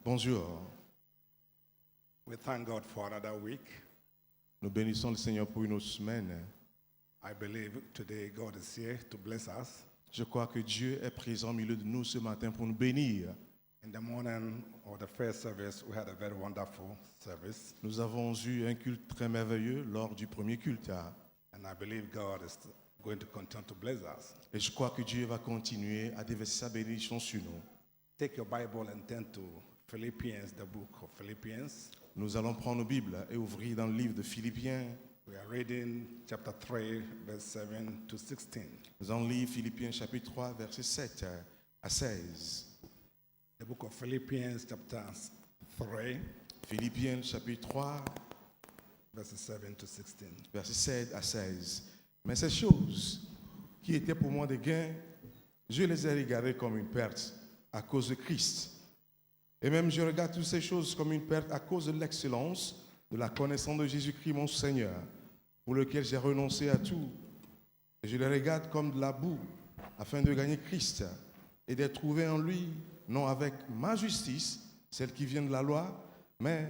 Bonjour. We thank God for another week. Nous bénissons le Seigneur pour une autre semaine. I believe today God is here to bless us. Je crois que Dieu est présent au milieu de nous ce matin pour nous bénir. In the morning of the first service, we had a very wonderful service. Nous avons eu un culte très merveilleux lors du premier culte. And I believe God is going to continue to bless us. Et je crois que Dieu va continuer à déverser sa bénédiction sur nous. Take your Bible and turn to Philippians, the book of Philippians. Nous allons prendre nos Bibles et ouvrir dans le livre de Philippiens. We are reading chapter 3, verse 7 to 16. Nous allons lire Philippiens chapitre 3, versets 7 à 16. The book of Philippians, chapter 3, Philippiens chapitre 3, verses 7 to 16. versets 7 à 16. Mais ces choses qui étaient pour moi des gains, je les ai regardées comme une perte à cause de Christ. Et même je regarde toutes ces choses comme une perte à cause de l'excellence de la connaissance de Jésus-Christ mon Seigneur, pour lequel j'ai renoncé à tout. Et je les regarde comme de la boue, afin de gagner Christ et d'être trouvé en lui, non avec ma justice, celle qui vient de la loi, mais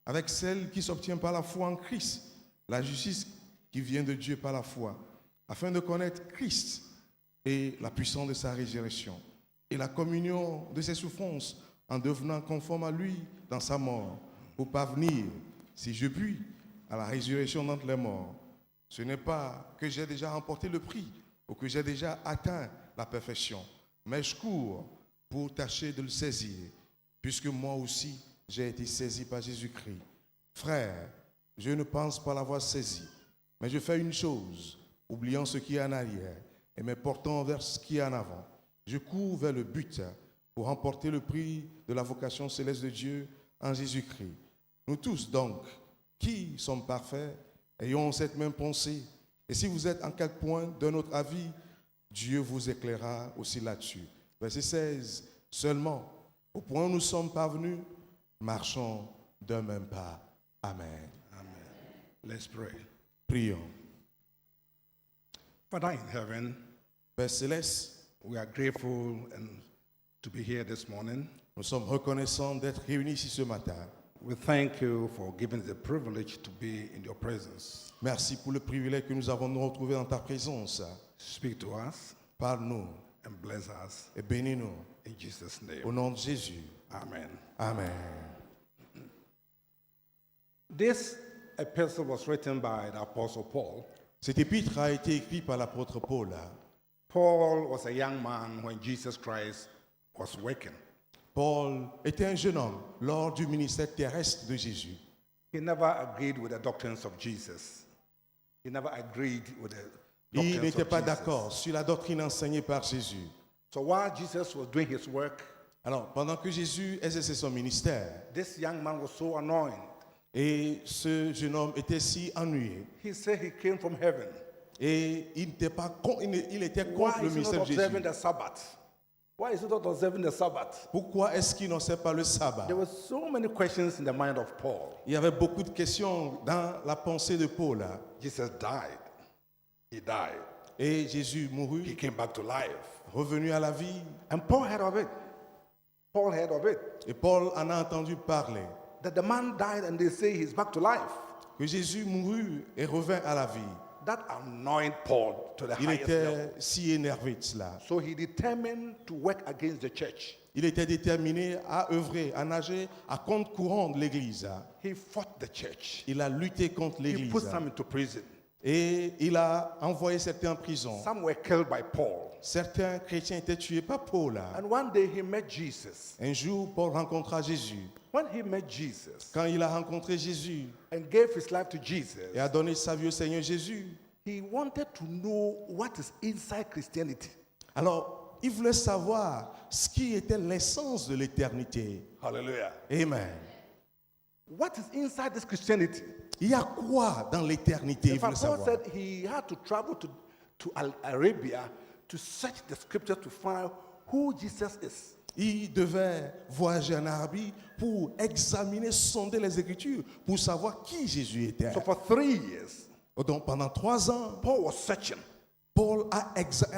avec celle qui s'obtient par la foi en Christ, la justice qui vient de Dieu par la foi, afin de connaître Christ et la puissance de sa résurrection et la communion de ses souffrances en devenant conforme à lui dans sa mort, pour parvenir, si je puis, à la résurrection d'entre les morts. Ce n'est pas que j'ai déjà remporté le prix ou que j'ai déjà atteint la perfection, mais je cours pour tâcher de le saisir, puisque moi aussi j'ai été saisi par Jésus-Christ. Frère, je ne pense pas l'avoir saisi, mais je fais une chose, oubliant ce qui est en arrière et me portant vers ce qui est en avant. Je cours vers le but pour remporter le prix de la vocation céleste de Dieu en Jésus-Christ. Nous tous donc, qui sommes parfaits, ayons cette même pensée. Et si vous êtes en quelque point d'un autre avis, Dieu vous éclairera aussi là-dessus. Verset 16. Seulement, au point où nous sommes parvenus, marchons d'un même pas. Amen. Amen. Let's pray. Prions. Father in heaven, Père céleste, we are grateful and to be here this morning. nous sommes reconnaissants d'être réunis ici ce matin. We thank you for giving us the privilege to be in your presence. Merci pour le privilège que nous avons de nous retrouver dans ta présence. Speak to us Parle-nous and bless us et bénis-nous. in Jesus' Au name. nom de Jésus. Amen. Amen. This epistle was written by the Apostle Paul. Cet épître a été écrit par l'apôtre Paul. Paul was a young man when Jesus Christ was working. Paul était un jeune homme lors du ministère terrestre de Jésus. He never agreed with the doctrines of Jesus. He never agreed with the Il doctrines n'était of pas Jesus. d'accord sur la doctrine enseignée par Jésus. So while Jesus was doing his work, Alors, pendant que Jésus exerçait son ministère, this young man was so annoyed. et ce jeune homme était si ennuyé, He said he came from heaven. et il était Why contre le is he ministère not de Jésus. observing the Sabbath? Why is he not observing the Sabbath? Pourquoi est-ce qu'il n'en sait pas le sabbat? There were so many questions in the mind of Paul. Il y avait beaucoup de questions dans la pensée de Paul. Jesus died. He died. Et Jésus He mourut, came back to life. revenu à la vie, And Paul heard of it. Paul heard of it. et Paul en a entendu parler. That the man died and they say he's back to life. Que Jésus mourut et revint à la vie. That annoyed Paul to the Il highest level. était si énervé de cela. So he determined to work against the church. Il était déterminé à œuvrer, à nager à contre-courant de l'Église. He fought the church. Il a lutté contre He l'Église. put some into prison. Et il a envoyé certains en prison. Some were killed by Paul. Certains chrétiens étaient tués par Paul. And one day he met Jesus. Un jour, Paul rencontra Jésus. When he met Jesus Quand il a rencontré Jésus and gave his life to Jesus, et a donné sa vie au Seigneur Jésus, he wanted to know what is inside Christianity. alors il voulait savoir ce qui était l'essence de l'éternité. Hallelujah. Amen. What is inside this Christianity? Il y a quoi dans l'éternité? Il In voulait fact, Paul savoir. said he had to travel to Arabia to search the scriptures to find who Jesus is. Il devait voyager en Arabie pour examiner, sonder les Écritures, pour savoir qui Jésus était. So for 3 years, Donc pendant 3 ans, Paul was searching, Paul a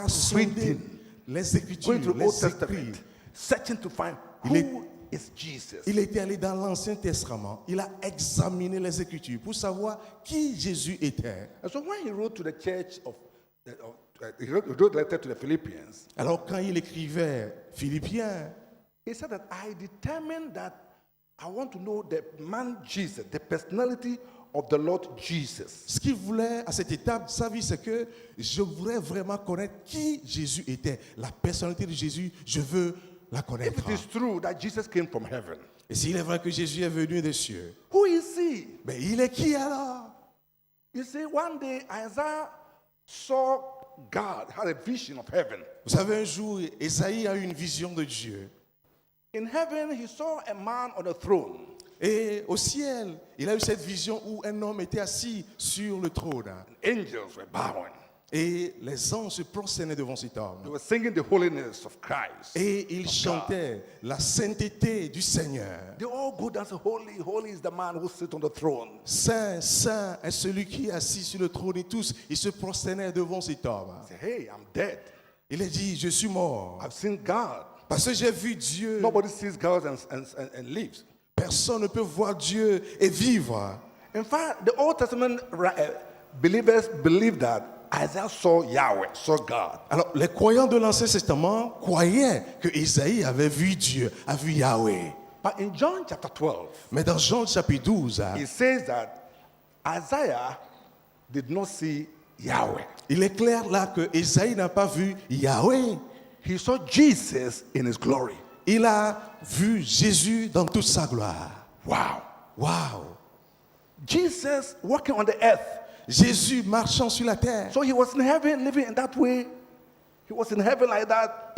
sondé Reading. les going Écritures, to the Old les écrits. Testament, searching to find Il est- who is Jesus? Il était allé dans l'Ancien Testament. Il a examiné les Écritures pour savoir qui Jésus était. And so when he wrote to the church he wrote a letter to the Philippians, Alors quand il écrivait Philippiens, he said that I determined that I want to know the man Jesus, the personality of the Lord Jesus. ce qu'il voulait à cette étape de sa vie, c'est que je voudrais vraiment connaître qui Jésus était. La personnalité de Jésus, je veux la If connaître. it is true that Jesus came from heaven, Et s'il est vrai que Jésus est venu des cieux, who is he? mais il est qui alors? You see, one day Isaiah saw God, had a vision of heaven. Vous savez, un jour, Ésaïe a eu une vision de Dieu. In heaven, he saw a man on a throne. Et au ciel, il a eu cette vision où un homme était assis sur le trône. Angels were bowing. Et les anges se prosternaient devant cet They homme. were singing the holiness of Christ. Et ils chantaient la sainteté du Seigneur. They all go down and say, holy, holy is the man who sits on the throne. Saint, saint est celui qui est assis sur le trône. Et tous, ils se prosternaient devant cet homme. Say, hey, I'm dead. Il a dit, je suis mort. I've seen God. Parce que j'ai vu Dieu. Nobody sees God and lives. Personne ne peut voir Dieu et vivre. In fact, the Old Testament believers believe that Isaiah saw Yahweh, saw God. Alors, les croyants de l'Ancien Testament croyaient que Isaïe avait vu Dieu, a vu Yahweh. But in John chapter 12, Mais dans Jean chapitre 12, it says that Isaiah did not see Yahweh. il est clair là que Isaïe n'a pas vu Yahweh. He saw Jesus in his glory. Il a vu Jésus dans toute sa gloire. Wow. Waouh! Jesus walking on the earth. Jésus marchant sur la terre. So he was in heaven, living in that way. He was in heaven like that.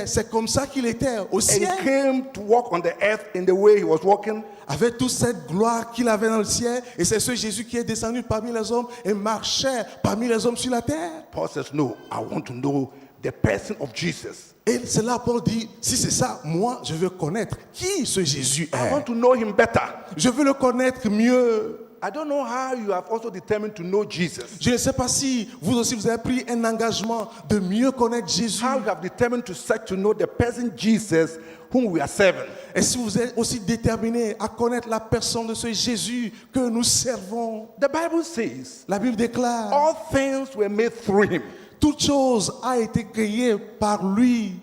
C'est comme ça qu'il était au And he ciel. came to walk on the earth in the way he was walking. Avec toute cette gloire qu'il avait dans le ciel. Et c'est ce Jésus qui est descendu parmi les hommes et marchait parmi les hommes sur la terre. Paul says, no, I want to know the person of Jesus. Et c'est là Paul dit, si c'est ça, moi je veux connaître qui ce Jésus I est. want to know him better. Je veux le connaître mieux. I don't know how you have also determined to know Jesus. Je ne sais pas si vous aussi vous avez pris un engagement de mieux connaître Jésus. How you have determined to search to know the person Jesus whom we are serving. Et si vous êtes aussi déterminé à connaître la personne de ce Jésus que nous servons. The Bible says, La Bible déclare, all things were made through him. toute chose a été créée par lui.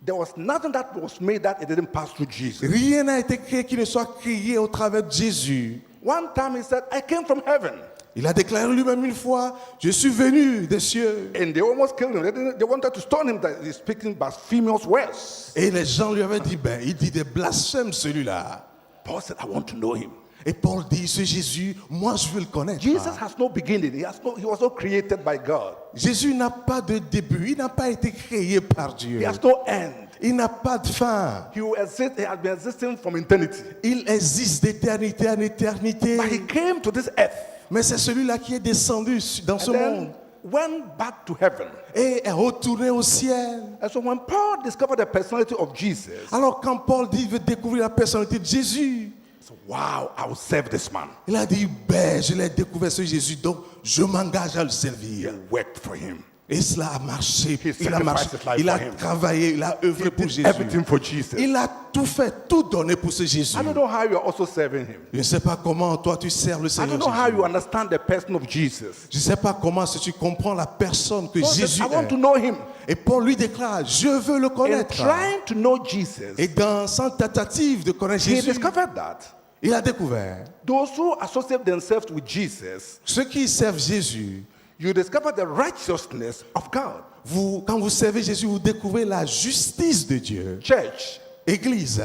There was nothing that was made that it didn't pass through Jesus. Rien n'a été créé qui ne soit créé au travers de Jésus. One time he said, I came from heaven. Il a déclaré lui-même une fois, je suis venu des cieux. And they almost killed him. They wanted to stone him that he's speaking blasphemous words. Et les gens lui avaient dit, il dit des blasphèmes celui-là. Paul said, I want to know him. Et Paul dit, ce Jésus, moi je veux le connaître. Jesus has no beginning. He was not created by God. Jésus n'a pas de début, il n'a pas été créé par Dieu. He has no end. Il n'a pas de fin. He has been existing from eternity. Il existe d'éternité en éternité. But he came to this earth Mais c'est celui-là qui est descendu dans ce and monde then went back to heaven. et est retourné au ciel. And so when Paul discovered the personality of Jesus, Alors quand Paul dit, il veut découvrir la personnalité de Jésus, he said, wow, I will serve this man. il a dit, je l'ai découvert ce Jésus, donc je m'engage à le servir. He worked for him. Et cela a marché. He Il a marché. sacrificed his life Il a for him. travaillé, il a œuvré He pour did Jésus. everything for Jesus. Il a tout fait, tout donné pour ce Jésus. I don't know how you are also serving him. Je ne sais pas comment toi tu sers le I Seigneur don't know how Jésus. you understand the person of Jesus. Je ne sais pas comment si tu comprends la personne que Paul said, Jésus I want to est. know him. Et Paul lui déclare, je veux le In connaître. trying to know Jesus, Et dans sa tentative de connaître he Jésus, discovered that il a découvert, those who associate themselves with Jesus, ceux qui servent Jésus, you discover the righteousness of God. quand vous servez Jésus, vous découvrez la justice de Dieu. Church, Église,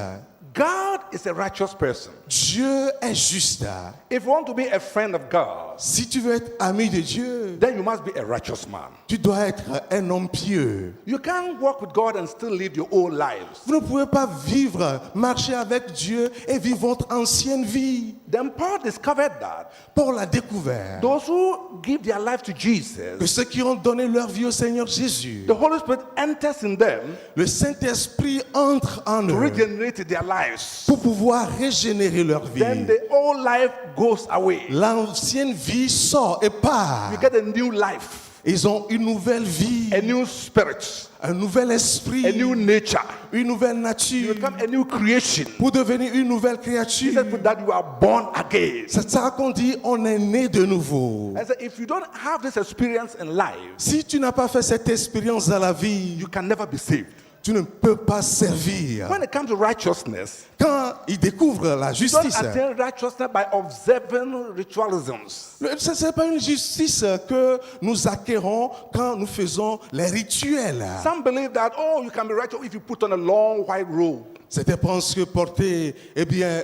God is a righteous person. Dieu est juste. If you want to be a friend of God, Si tu veux être ami de Dieu, then you must be a righteous man. tu dois être un homme pieux. You can't walk with God and still live your old lives. Vous ne pouvez pas vivre, marcher avec Dieu et vivre votre ancienne vie. Then Paul discovered that Paul a découvert those who give their life to que Jesus, ceux qui ont donné leur vie au Seigneur Jésus, the Holy Spirit enters in them le Saint-Esprit entre en to eux regenerate their lives. pour pouvoir régénérer leur vie. Then the old life goes away. L'ancienne vie sort et part. You get a new life. Ils ont une nouvelle vie, a new spirit, un nouvel esprit, a new nature. une nouvelle You nature become a new creation. pour devenir une nouvelle Jesus créature. put that you are born again. C'est ça qu'on dit, on est né de nouveau. I said, if you don't have this experience in life, Si tu n'as pas fait cette expérience dans la vie, you can never be saved. tu ne peux pas servir. When it comes to righteousness, Quand ils découvrent la you don't justice, attain righteousness by observing ritualisms. ce n'est pas une justice que nous acquérons quand nous faisons les rituels. Some believe that, oh, you can be righteous if you put on a long white robe. Certains pensent que porter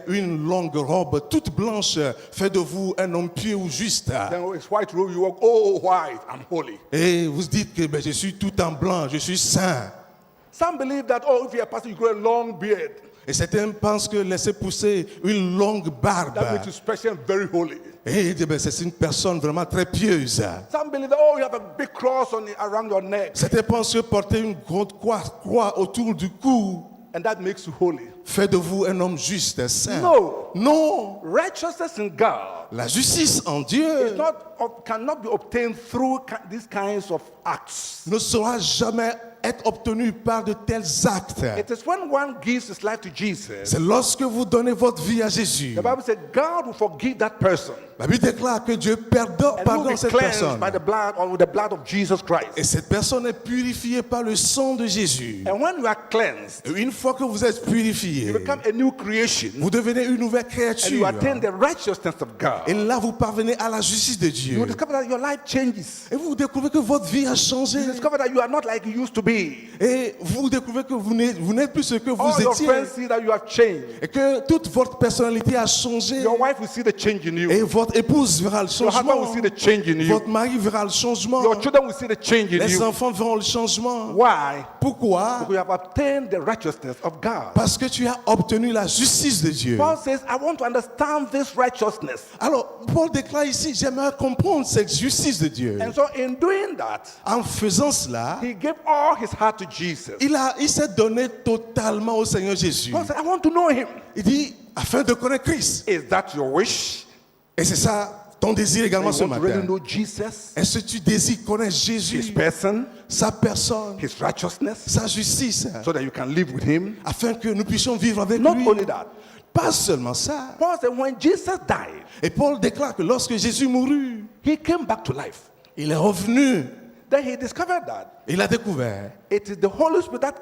une longue robe toute blanche fait de vous un homme pieux ou juste. Then it's white robe, you walk, oh, white, I'm holy. Et vous dites que je suis tout en blanc, je suis saint. Some believe that, oh, if you're a pastor, you grow a long beard. Et certains pensent que laisser pousser une longue barbe, That makes you special and very holy. et c'est une personne vraiment très pieuse. Some believe that, oh, you have a big cross around your neck, Certains pensent que porter une grande croix autour du cou and that makes you holy. fait de vous un homme juste, saint. No. Non. Righteousness in God La justice en Dieu cannot be obtained through these kinds of acts. ne saura jamais être obtenue par de tels actes. It is when one gives his life to Jesus, C'est lorsque vous donnez votre vie à Jésus. the Bible said God will forgive that person La Bible déclare que Dieu and will pardonne be cette cleansed personne. by the blood or with the blood of Jesus Et Christ. cette personne est purifiée par le sang de Jésus. And when you are cleansed, Et une fois que vous êtes purifié, you become a new creation vous devenez une nouvelle and you créature. attain the righteousness of God. Et là, vous parvenez à la justice de You Dieu. discover that your life changes. Et vous découvrez que votre vie a changé. You discover that you are not like you used to be. Et vous découvrez que vous n'êtes plus ce que All vous your étiez. friends see that you have changed. Et que toute votre personnalité a changé. Your wife will see the change in you. Et votre épouse verra le Your husband will changement. see the change in you. Votre mari verra le changement. Your children will see the change in Les you. enfants verront le changement. Why? Pourquoi? Because you have obtained the righteousness of God. Parce que tu as obtenu la justice de Dieu. Paul says, I want to understand this righteousness. Alors, Paul déclare ici, j'aimerais comprendre cette justice de Dieu. And so in doing that, En faisant cela, he gave all his heart to Jesus. il s'est donné totalement au Seigneur Jésus. Paul said, I want to know him. Il dit, afin de connaître Christ. Is that your wish? Et c'est ça ton désir également You ce want to really matin. know Jesus, Est-ce que tu désires connaître his Jésus, person, sa personne, his righteousness, sa justice, so that you can live with him? afin que nous puissions vivre avec Not lui? only that, Pas seulement ça. Paul said, when Jesus died, Et Paul déclare que lorsque Jésus mourut, he came back to life. il est revenu. Then he discovered that Il a découvert it is the Holy Spirit that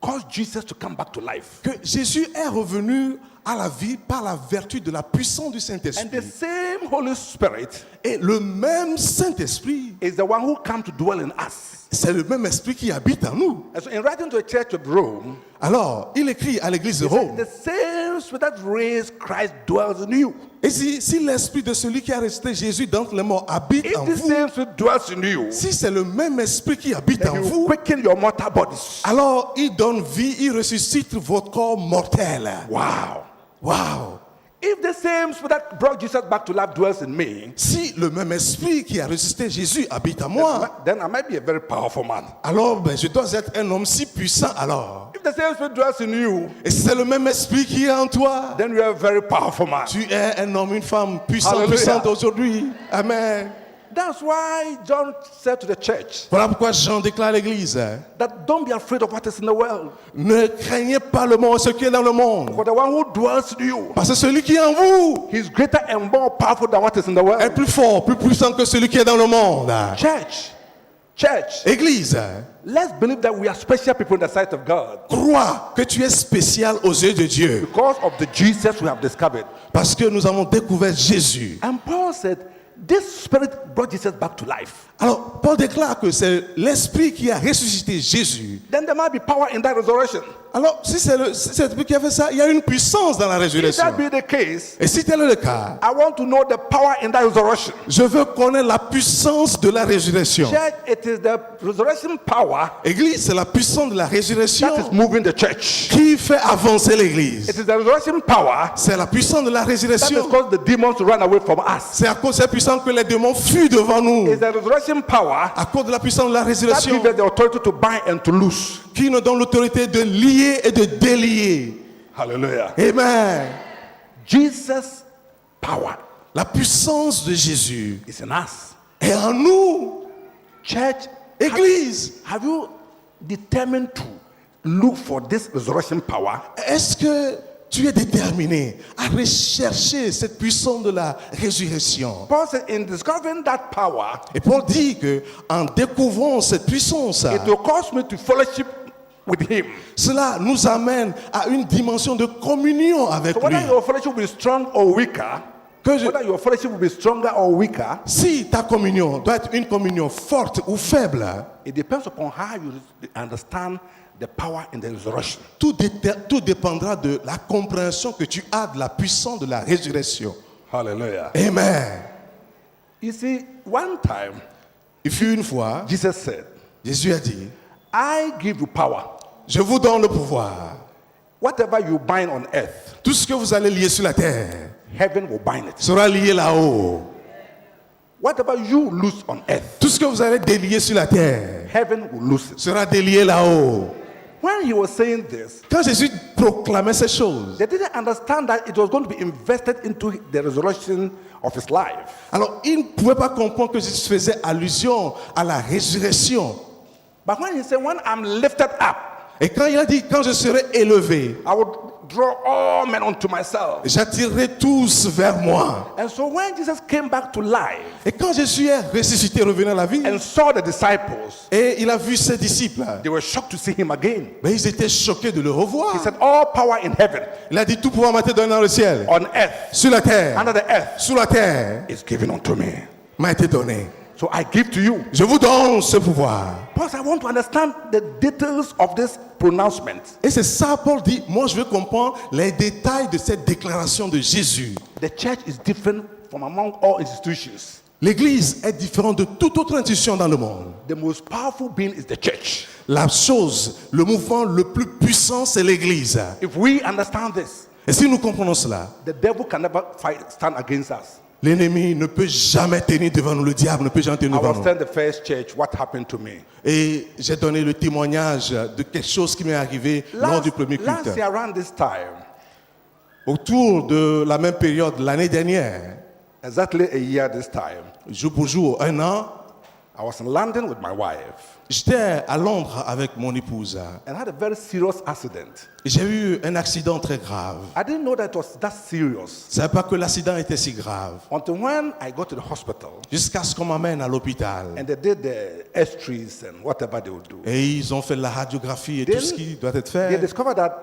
caused Jesus to come back to life. que Jésus est revenu à la vie par la vertu de la puissance du And Saint-Esprit. the same Holy Spirit Et le même Saint-Esprit, is the one who comes to dwell in us. c'est le même esprit qui habite en nous. And so in writing to the church of Rome, Alors, il écrit à l'église de he said, Rome, the same Spirit that raised Christ dwells in you. et si l'esprit de celui qui a resté Jésus d'entre les morts habite If en the vous, same Spirit dwells in you, si c'est le même esprit qui habite then en he will vous, quicken your mortal bodies. alors il donne vie, il ressuscite votre corps mortel. Wow. Waouh! If the same Spirit that brought Jesus back to life dwells in me, Si le même esprit qui a ressuscité Jésus habite en moi, then I might be a very powerful man. alors je dois être un homme si puissant alors. If the same Spirit dwells in you, Et si c'est le même esprit qui est en toi, then you are a very powerful man. tu es un homme, une femme Hallelujah. puissante aujourd'hui. Amen. That's why John said to the church Voilà pourquoi Jean déclare à l'église, that don't be afraid of what is in the world. ne craignez pas le monde, ce qui est dans le monde. For the one who dwells in you, Parce que celui qui est en vous he's greater and more powerful than what is in the est world. plus fort, plus puissant que celui qui est dans le monde. Church, Église, let's believe that we are special people in the sight of God crois que tu es spécial aux yeux de Dieu. because of the Jesus we have discovered. Parce que nous avons découvert Jésus. And Paul said, this spirit brought Jesus back to life. Alors, Paul déclare que c'est l'esprit qui a ressuscité Jésus. Then there might be power in that resurrection. Alors, si c'est l'esprit qui a fait ça, il y a une puissance dans la If résurrection. that be the case, Et si tel est le cas, I want to know the power in that resurrection. je veux connaître la puissance de la résurrection. Church, it is the resurrection power Église, c'est la puissance de la résurrection that is moving the church. qui fait avancer l'église. It is the resurrection power C'est la puissance de la that has résurrection. caused the demons to run away from us. C'est à cause de cette puissance que les démons fuient devant nous. It's the resurrection power À cause de la puissance de la that résurrection gives us the authority to bind and to loose. qui nous donne l'autorité de lier et de délier. Hallelujah. Amen. Jesus' power La puissance de Jésus is in us. est en nous. Church, Église, have you determined to look for this resurrection power? est-ce que tu es déterminé à rechercher cette puissance de la résurrection? Paul said, in discovering that power, Et Paul dit que en découvrant cette puissance, it will cause me to fellowship with him. cela nous amène à une dimension de communion avec So whether lui. your fellowship will be strong or weaker, whether your fellowship will be stronger or weaker, Si ta communion doit être une communion forte ou faible, it depends upon how you understand the power in the resurrection. tout dépendra de la compréhension que tu as de la puissance de la résurrection. Hallelujah. Amen. You see, one time, Il fut une fois, Jesus said, Jésus a dit, I give you power. je vous donne le pouvoir. Whatever you bind on earth, Tout ce que vous allez lier sur la terre heaven will bind it. sera lié là-haut. Whatever you loose on earth, Tout ce que vous allez délier sur la terre heaven will loose it. sera délié là-haut. When he was saying this, Quand Jésus proclamait ces choses, they didn't understand that it was going to be invested into the resurrection of his life. alors ils ne pouvaient pas comprendre que Jésus faisait allusion à la résurrection. But when he said, when I'm lifted up, Et quand il a dit, quand je serai élevé, I will draw all men unto myself. j'attirerai tous vers moi. And so when Jesus came back to life Et quand Jésus est ressuscité, revenu à la vie, and saw the disciples, et il a vu ses disciples, they were shocked to see him again. mais ils étaient choqués de le revoir. He said, all power in heaven, Il a dit, tout pouvoir m'a été donné dans le ciel, on earth, sur la terre, under the earth, sous la terre, is given unto me. m'a été donné. So I give to you. Je vous donne ce pouvoir. Because I want to understand the details of this pronouncement. Et c'est ça, Paul dit, moi je veux comprendre les détails de cette déclaration de Jésus. The church is different from among all institutions. L'église est différente de toute autre institution dans le monde. The most powerful being is the church. La chose, le mouvement le plus puissant, c'est l'église. If we understand this, Et si nous comprenons cela, the devil can never stand against us. l'ennemi ne peut jamais tenir devant nous, le diable ne peut jamais tenir I devant was nous. telling the first church what happened to me. Et j'ai donné le témoignage de quelque chose qui m'est arrivé lors du premier Last culte. year around this time, Autour de la même période, l'année dernière, exactly a year this time, jour pour jour, un an, I was in London with my wife j'étais à Londres avec mon épouse. and had a very serious accident. J'ai eu un accident très grave. I didn't know that it was that serious Je ne savais pas que l'accident était si grave. until when I got to the hospital Jusqu'à ce qu'on m'amène à l'hôpital. and they did the X-rays and whatever they would do. Et ils ont fait la radiographie et Then tout ce qui doit être They fait. discovered that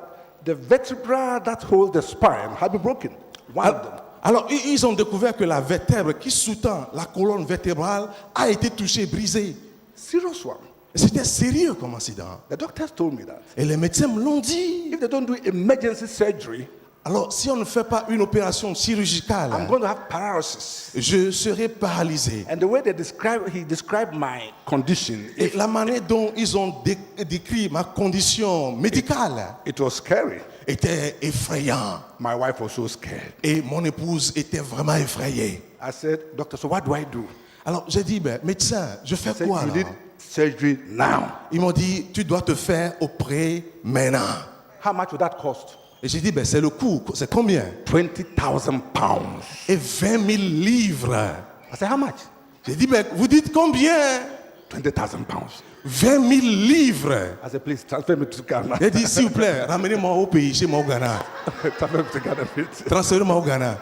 the vertebra that holds the spine had been broken. One of them. Alors, ils ont découvert que la vertèbre qui sous-tend la colonne vertébrale a été touchée, brisée. Serious one. C'était sérieux comme accident. The doctors told me that Et les médecins me l'ont dit. if they don't do emergency surgery, Alors, si on ne fait pas une opération I'm chirurgicale, going to have paralysis. je serai paralysé. And the way he described my condition, Et la manière dont ils ont décrit ma condition médicale it was scary. était effrayant. My wife was so scared. Et mon épouse était vraiment effrayée. I said, doctor, so what do I do? Alors, j'ai dit, ben, médecin, je fais He said, quoi you là? need surgery now. Ils m'ont dit, tu dois te faire opérer maintenant. How much would that cost? Et j'ai dit, ben, c'est le coût. C'est combien? 20,000 pounds. Et 20 000 livres. I said, how much? J'ai dit, ben, vous dites combien? 20,000 pounds. 20 000 livres. I said, please transfer me to Ghana. J'ai dit, s'il vous plaît, ramenez-moi au pays, chez moi au Ghana. Transfer me to Ghana, please. Transférez-moi au Ghana.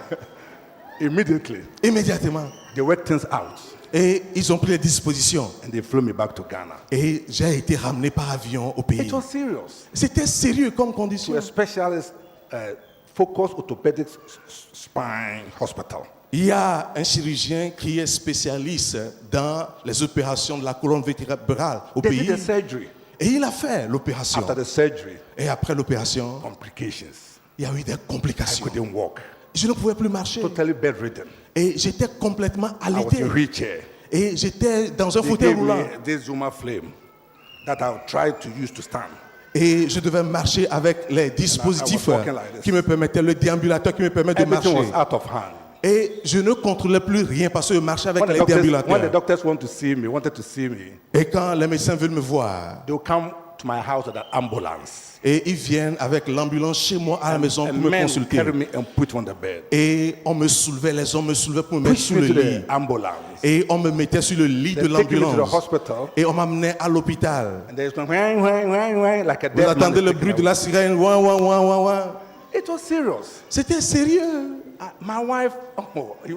Immediately, Immédiatement. they worked things out Et ils ont pris les dispositions. and they flew me back to Ghana. Et j'ai été ramené par avion au pays. It was serious. C'était sérieux comme To condition. a specialist, focused orthopedic spine hospital. Il y a un chirurgien qui est spécialiste dans les opérations de la colonne vertébrale au They did pays. the surgery. Et il a fait l'opération. After the surgery, Et après l'opération, complications. il y a eu des I complications. couldn't walk. Je ne pouvais plus marcher. Totally bedridden. Et j'étais complètement I was alité. in a wheelchair. Et j'étais dans un They fauteuil gave roulant. me this Zuma flame that I would try to use to stand. Et je devais marcher avec les dispositifs I was walking like this. qui me permettaient, le déambulateur qui me permet de Everything marcher. was out of hand. Et je ne contrôlais plus rien parce que je marchais avec When les the déambulateurs. doctors wanted to see me, Et quand les médecins veulent me voir, they would come to my house with an ambulance. Et ils viennent avec l'ambulance chez moi à la maison pour And me men consulter. carry me and put on the bed. Et on me soulevait, les hommes me soulevaient pour me mettre Push sur me le to lit. the ambulance. Et on me mettait sur le lit They de take me to the l'ambulance. hospital. Et on m'amenait à l'hôpital. And there's going like a Vous dead man attendez is le taken bruit de away. la sirène. Ouin, ouin, ouin, ouin, ouin. It was serious. C'était sérieux. My wife,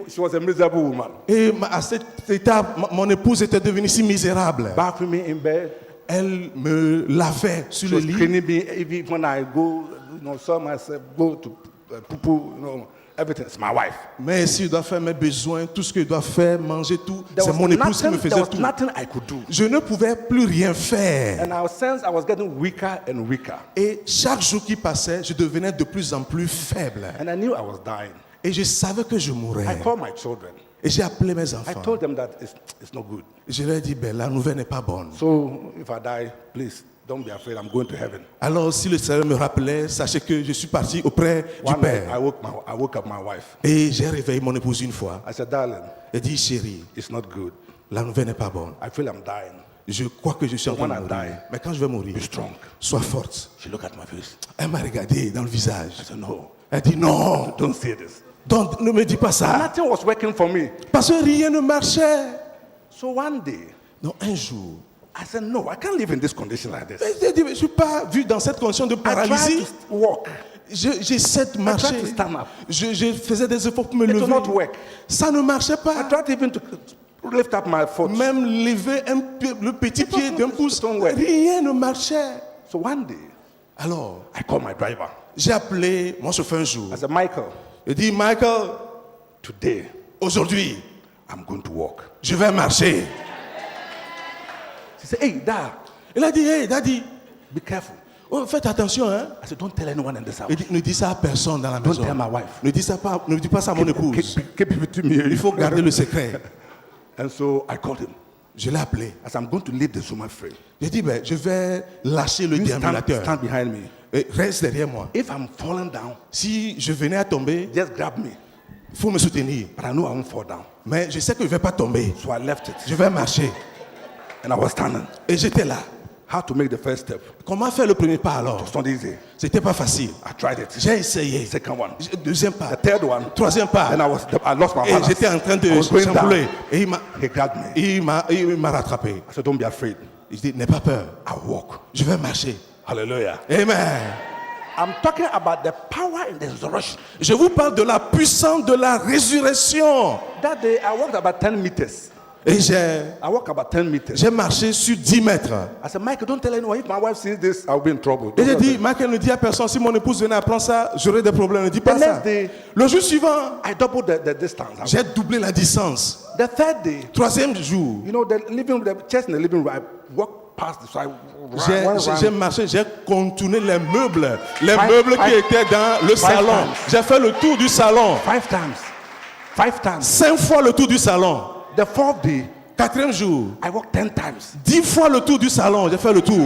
she was a miserable woman. Et à cette étape, mon épouse était devenue si misérable. Bathing me in bed. Elle me lavait sur She le was lit. cleaning me even when I go, saw myself go to poo, everything. It's my wife. Mais si je dois faire mes besoins, tout ce que je dois faire, manger, tout, There c'est was mon épouse qui me nothing- there faisait was tout. nothing I could do. Je ne pouvais plus rien faire. And I sense I was getting weaker and weaker. Et chaque jour qui passait, je devenais de plus en plus faible. And I knew I was dying. Et je savais que je I mourrais. called my children. Et j'ai appelé mes I enfants. told them that it's not good. Je leur ai dit, ben, la nouvelle n'est pas bonne. So if I die, please don't be afraid. I'm going to heaven. Alors, si le Seigneur me rappelait, sachez que je suis parti auprès du One night, Père. I woke up my wife. Et j'ai réveillé mon épouse une fois. I said, darling, Elle dit, chérie, it's not good. la nouvelle n'est pas bonne. I feel I'm dying. Je crois que je suis en train de When I mourir. die, Mais quand je vais mourir, Be strong. sois forte. She looked at my face. Elle m'a regardé dans le visage. I said, no, Elle dit, non, don't say this. donc, ne me dis pas ça. Nothing was working for me. Parce que rien ne marchait. So one day, Donc, un jour, I said, no, I can't live in this condition like this. j'ai dit, je ne suis pas vu dans cette condition de I tried paralysie. to walk. J'essaie de marcher. tried to stand up. Je faisais des efforts pour me It lever. will not work. Ça ne marchait I pas. tried even to lift up my foot. Même lever le petit It pied was d'un not- pouce, it don't work. rien ne marchait. So one day, Alors, I called my driver. j'ai appelé mon chauffeur un jour. I said, Michael, Il dit, Michael, today aujourd'hui, I'm going to walk. je vais marcher. He said, hey, Dad, Il a dit, hey, Daddy, be careful. oh, faites attention. Hein. I said, don't tell anyone in this house. Il dit, ne dis ça à personne dans la Don't maison. tell my wife. Ne dis pas ça à mon épouse. Keep it between me and Il you. faut garder le secret. And so I called him. Je l'ai appelé. I said, I'm going to leave the Zuma free. J'ai dit, ben, je vais lâcher le You stand déambulateur. behind me. Et reste derrière moi. If I'm falling down, Si je venais à tomber, just grab me. il faut me soutenir. But I know I won't fall down. Mais je sais que je ne vais pas tomber. So I left it. Je vais marcher. And I was standing. Et j'étais là. How to make the first step? Comment faire le premier pas alors? It's not easy. C'était pas facile. I tried it. J'ai essayé. Second one. Deuxième pas. The third one. Troisième pas. And I lost my Et balance. j'étais en train de I was going chambouler. down. Et He grabbed me. il m'a rattrapé. I said, don't be afraid. Il dit, n'aie pas peur. I walk. Je vais marcher. Hallelujah. Amen. I'm talking about the power in the resurrection. Je vous parle de la puissance de la résurrection. That day, I walked about 10 meters. Et I walked about 10 meters. j'ai marché sur 10 mètres. I said, Michael, don't tell anyone. If my wife sees this, I'll be in trouble. Et j'ai dit, Michael ne dit à personne, si mon épouse venait apprendre ça, j'aurais des problèmes. Ne dis pas The ça. next day- Le jour suivant, I doubled the distance. j'ai doublé la distance. The third day, Troisième jour, the chest in the living room, I walked past. So I j'ai marché, j'ai contourné les meubles. Les Five- meubles qui five- étaient dans le salon. times. J'ai fait le tour du salon. 5 times. 5 times. 5 fois le tour du salon. The fourth day, Quatrième jour, I walked 10 times. 10 fois le tour du salon. J'ai fait le tour.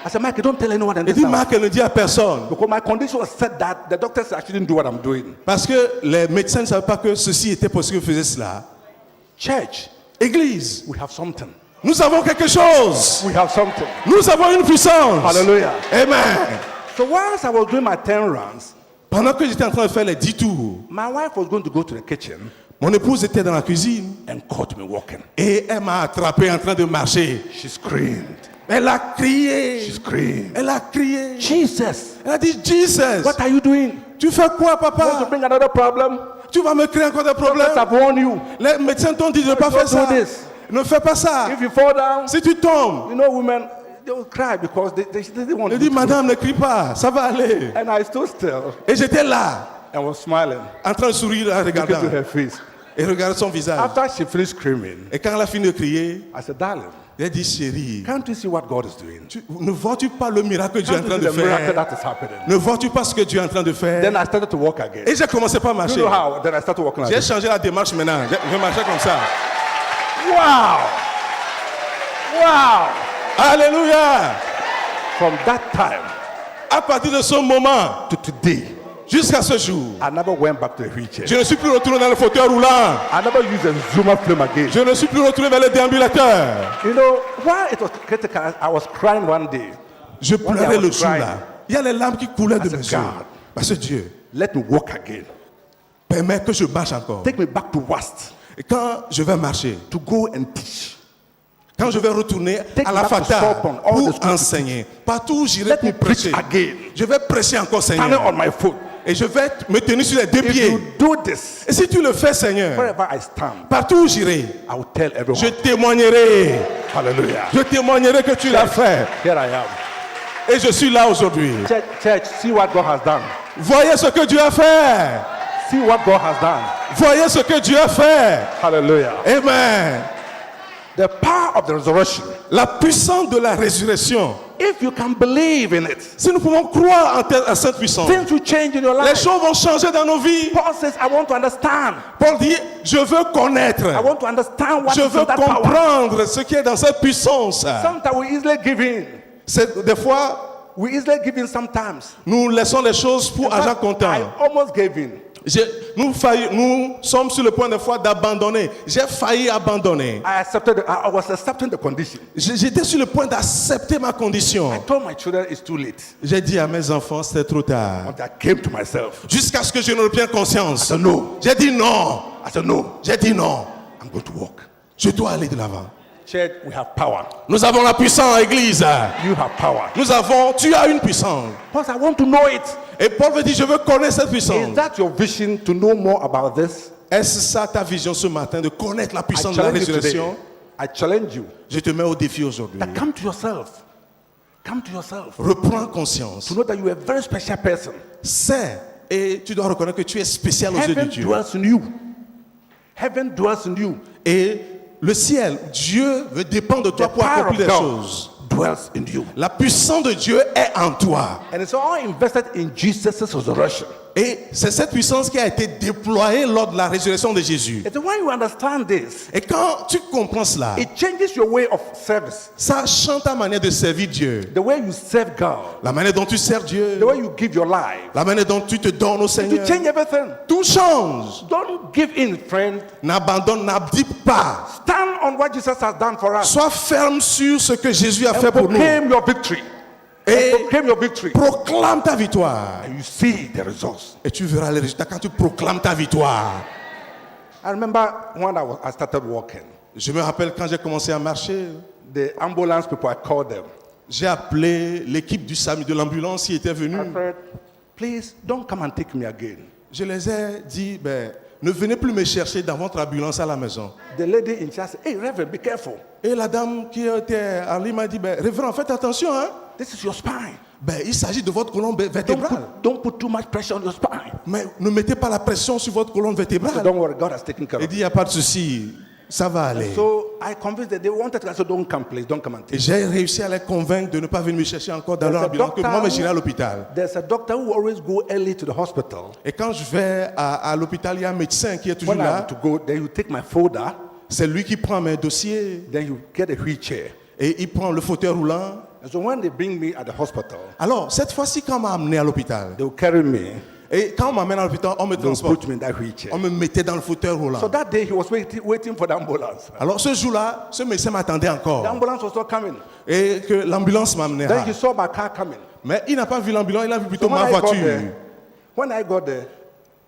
I said, Michael, don't tell anyone in Et this dit, house. Marc, elle ne dit à personne. Because my condition was said that the doctor said I shouldn't do what I'm doing. Parce que les médecins ne savaient pas que ceci était possible que je faisais cela. Church, Église, we have something. nous avons quelque chose. We have something. Nous avons une puissance. Hallelujah. Amen. So whilst I was doing my 10 runs, Pendant que j'étais en train de faire les 10 tours, my wife was going to go to the kitchen mon épouse était dans la cuisine and caught me walking. et elle m'a attrapé en train de marcher. She screamed. Elle a crié. She screamed. Elle a crié. Jesus, Elle a dit, Jesus, what are you doing? tu fais quoi, You want to papa? bring another problem? Tu vas me créer encore des Doctors problèmes. have warned you. Les médecins t'ont dit de ne pas Don't faire ça. do this. Ne fais pas ça. If you fall down, Si tu tombes, you know women, they will cry because they didn't want elle to. dit, madame, ne crie pas, ça va aller. And I stood still Et j'étais là, and was smiling, en train de sourire, en looking regardant. to her face. Et regarde son visage. After she finished screaming, Et quand elle a fini de crier, I said, darling, elle dit, chérie, can't you see what God is doing? ne vois-tu pas le miracle que Dieu est en Can't train you de see the miracle faire? that is happening? Ne vois-tu pas ce que Dieu est en train de faire? Then I started to walk again. Et j'ai commencé par You marcher. know how? Then I started walking J'ai again. changé la démarche maintenant. Je marchais comme ça. Wow! Wow! Alléluia! From that time À partir de ce moment, to today, jusqu'à ce jour, I never went back to the wheelchair. je ne suis plus retourné dans le fauteuil roulant. I never used a Zuma flame again. Je ne suis plus retourné vers le déambulateur. You know, while it was critical, I was crying one day. Je One day I pleurais was le jour crying. là. Il y a les larmes qui coulaient de I said, mes yeux. God. Parce que Dieu, Let me walk again. permet que je marche encore. Take me back to West Et quand je vais marcher, to go and teach. quand je vais retourner Take à la me back to FATA Sorbonne, all the pour schools. enseigner, partout où j'irai Let me pour preach prêcher, again. je vais prêcher encore, Standing Seigneur. on my foot. Et je vais me tenir sur les deux If pieds. you do this, Et si tu le fais, Seigneur, wherever I stand, partout où j'irai, I will tell everyone. je témoignerai. Hallelujah. Je témoignerai que tu l'as fait. Here I am. Et je suis là aujourd'hui. Church, see what God has done. Voyez ce que Dieu a fait. See what God has done. Voyez ce que Dieu a fait. Hallelujah. Amen. The power of the resurrection. La puissance de la résurrection. If you can believe in it, Si nous pouvons croire en cette puissance, things will change in your les life. choses vont changer dans nos vies. Paul says, I want to understand. Paul dit, je veux connaître. I want to understand what Je is veux in that power. comprendre ce qui est dans cette puissance. Sometimes we easily give in. Des fois, We easily give in sometimes. nous laissons les choses pour agent I comptant. almost gave in. Nous sommes sur le point de fois d'abandonner. J'ai failli abandonner. I was accepting the condition. J'étais sur le point d'accepter ma condition. I told my children it's too late. J'ai dit à mes enfants, c'était trop tard. Until I came to myself. Jusqu'à ce que je ne reprenne conscience. I said, no. J'ai dit non. I said, no. J'ai dit non. I'm going to walk. Je dois aller de l'avant. Church, we have power. Nous avons la puissance, Église. You have power. Tu as une puissance. Because I want to know it. Et Paul veut dire, je veux connaître cette puissance. Is that your vision to know more about this? Est-ce ça ta vision ce matin, de connaître la I puissance de la challenge you today. résurrection? I challenge you. Je te mets au défi aujourd'hui. That come to yourself. Come to yourself. Reprends conscience. To know that you are a very special person. C'est, et tu dois reconnaître que tu es spécial aux yeux de Heaven Dieu. dwells in you. Heaven dwells in you. Et le ciel, Dieu veut dépendre de toi The pour power accomplir of les God choses. dwells in you. La puissance de Dieu est en toi. And it's all invested in Jesus' resurrection. Et c'est cette puissance qui a été déployée lors de la résurrection de Jésus. And when you understand this, Et quand tu comprends cela, it changes your way of service. ça change ta manière de servir Dieu. The way you serve God. La manière dont tu sers Dieu. The way you give your life. La manière dont tu te donnes au To Seigneur. change everything. Tout change. Don't give in, friend. N'abandonne, n'abdique pas. Stand on what Jesus has done for us. Sois ferme sur ce que Jésus a fait And pour nous. proclaim your victory. Et And proclaim your victory. proclame ta victoire. And you see the results. Et tu verras les résultats quand tu proclames ta victoire. I remember when I started walking, Je me rappelle quand j'ai commencé à marcher, the ambulance people, I called them. j'ai appelé l'équipe du SAMU, de l'ambulance qui était venue. I said, please don't come and take me again. Je les ai dit, ne venez plus me chercher dans votre ambulance à la maison. The lady in charge said, hey, Reverend, be careful. Et la dame qui était en ligne m'a dit, révérend, faites attention, hein. This is your spine. Il s'agit de votre colonne vertébrale. Don't put too much pressure on your spine. Mais ne mettez pas la pression sur votre colonne So vertébrale. don't worry, God has taken care Il of dit, it. il n'y a pas de souci, ça va aller. So I convinced them. They wanted to. I said, don't come, please. Don't come and Et take me. j'ai réussi à les convaincre de ne pas venir me chercher encore dans There's leur a ambulance, que doctor moi, who- j'irai à l'hôpital. There's a doctor who always go early to the hospital. Et quand je vais à l'hôpital, il y a un médecin qui est toujours When I là. have to go, then you take my folder, C'est lui qui prend mes dossiers then you get a wheelchair. et il prend le fauteuil roulant. And so when they bring me at the hospital, Alors, cette fois-ci, quand on m'a amené à l'hôpital, they will carry me. et quand on m'amène à l'hôpital, on me They will transporte. put me in that wheelchair. On me mettait dans le fauteuil roulant. So that day he was waiting for the ambulance. Alors, ce jour-là, ce médecin m'attendait The encore. ambulance was not coming. Et que l'ambulance Then m'amenera. he saw my car coming. Mais il n'a pas vu l'ambulance, il a vu plutôt So when ma I got voiture. there, when I got there,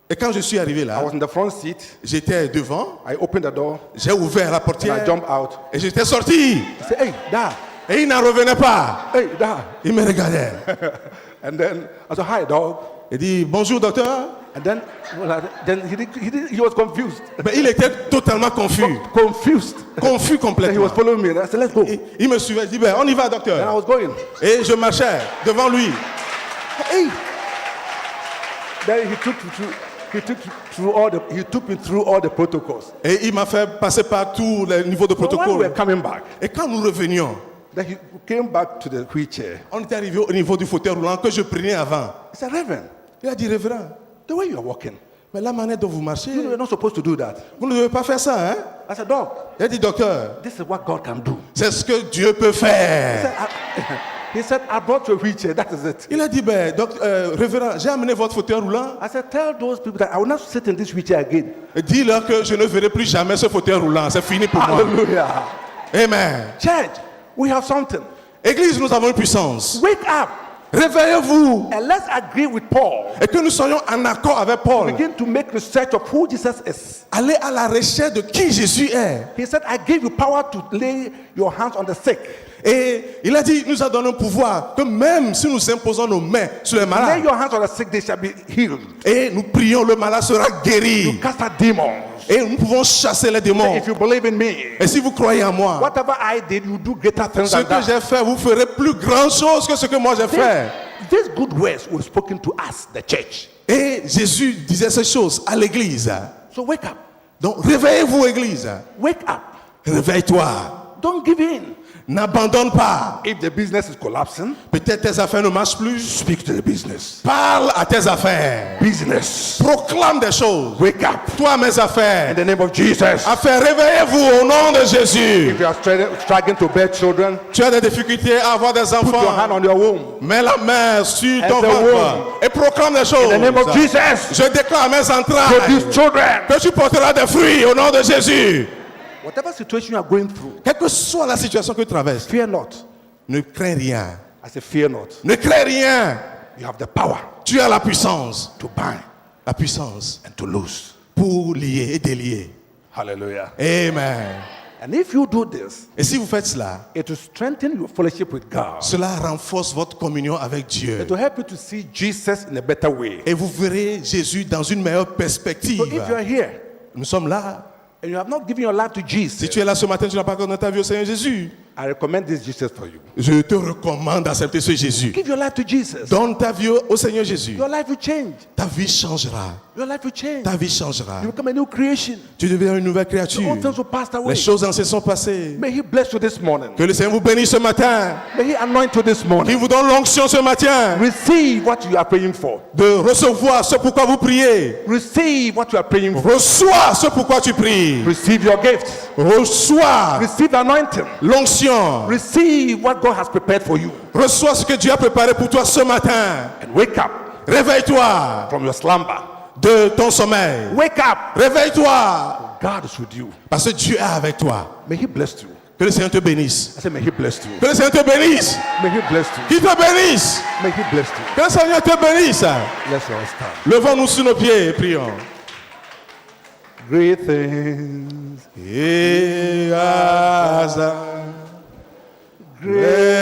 Et quand je suis arrivé I là, was in the front seat. j'étais devant, I opened the door j'ai ouvert la and I portière jumped out. et j'étais sorti. He said, hey, Dad, Et il n'en revenait pas. hey, Dad. Il me regardait. And then I said, hi, dog. Il dit, bonjour docteur. And then, he was confused. Mais il était totalement confus. Confused. Confus Then he complètement. was following me. And I said, let's go. Il me suivait, il dit, on y va And I docteur. was going. Et je marchais devant lui. Hey. Then he took me through all the protocols. Et il m'a fait passer par tous les niveaux de So when we protocole. were coming back, Et quand nous revenions, then he came back to the wheelchair. on était arrivé au niveau du fauteuil roulant que je prenais avant. He said, Reverend, Il a dit, révérend, the way you are walking, mais la manière dont vous marchez, you are not supposed to do that. vous ne devez pas faire ça, hein? I said, Dog, Il a dit, docteur, this is what God can do. c'est ce que Dieu peut faire. He said, I brought you a wheelchair. That is it. Il a dit, révérend, j'ai amené votre fauteuil roulant. I said, tell those people that I will not sit in this wheelchair again. Dis-leur que je ne verrai plus jamais ce fauteuil roulant. C'est fini pour moi. Hallelujah. Amen. Church, we have something. Église, nous avons une puissance. Wake up Réveillez-vous and let's agree with Paul. et que nous soyons en accord avec Paul. Begin to make research of who Jesus is. Allez à la recherche de qui Jésus est. He said, I gave you power to lay your hands on the sick. Et il a dit, il nous a donné un pouvoir que même si nous imposons nos mains sur les Lay malades your hands on the sick, they shall be healed. et nous prions, le malade sera guéri. Cast out demons. Et nous pouvons chasser les démons. If you believe in me, Et si vous croyez en moi, whatever I did, you do greater things ce than que that. j'ai fait, vous ferez plus grand chose que ce que moi j'ai fait. These good words were spoken to us, the church. Et Jésus disait ces choses à l'église. So wake up. Donc réveillez-vous, église. Wake up. Réveille-toi. Don't give in. N'abandonne pas. If the business is collapsing, Peut-être tes affaires ne marchent plus. speak to the business. Parle à tes affaires. Business. Proclame des choses. Wake up. Toi, mes In affaires. the name of Jesus. Affaires, réveillez-vous au nom de Jésus. If you are struggling to bear children, Tu as des difficultés à avoir des put your hand enfants. on your womb. Mets la main sur ton And the ventre womb. et proclame des In the name of choses. Jesus. Je déclare à mes entrailles Produce children. que tu porteras des fruits au nom de Jésus. Whatever situation you are going through, Quelle que soit la situation que tu traverses, fear not. ne crains rien. I say, fear not. Ne crains rien. You have the power Tu as la puissance. to bind La puissance and to loose. pour lier et délier. Hallelujah. Amen. And if you do this, Et si vous faites cela, it will strengthen your fellowship with God. cela renforce votre communion avec Dieu. It will help you to see Jesus in a better way. Et vous verrez Jésus dans une meilleure So perspective. if you are here Nous sommes là. and you have not given your life to Si Jesus, tu es là ce matin, tu n'as pas encore donné ta vie au Seigneur Jésus. I recommend this Jesus for you. Je te recommande d'accepter ce Jésus. Give your life to Jesus. Donne ta vie au Seigneur Jésus. Your life will change. Ta vie changera. Your life will change. Ta vie changera. You become a new creation. Tu deviens une nouvelle All créature. things will pass away. Les choses anciennes sont passées. May He bless you this morning. Que le Seigneur vous bénisse ce matin. May He anoint you this Qu'il morning. vous donne l'onction ce matin Receive what you are praying for. de recevoir ce pourquoi vous priez. Receive what you are praying for. Reçois ce pourquoi tu pries. Receive your gifts. Reçois Receive the anointing. l'onction. Receive what God has prepared for you. Reçois ce que Dieu a préparé pour toi ce matin. And wake up Réveille-toi from your slumber. de ton sommeil. Wake up. Réveille-toi God is with you. parce que Dieu est avec toi. May He bless you. Que le Seigneur te bénisse. I say, may He bless you. Que le Seigneur te bénisse. May He bless you. Qu'il te bénisse. May He bless you. Que le Seigneur te bénisse. Let's all stand. Levons-nous sur nos pieds et prions. Great things. Et hasard, great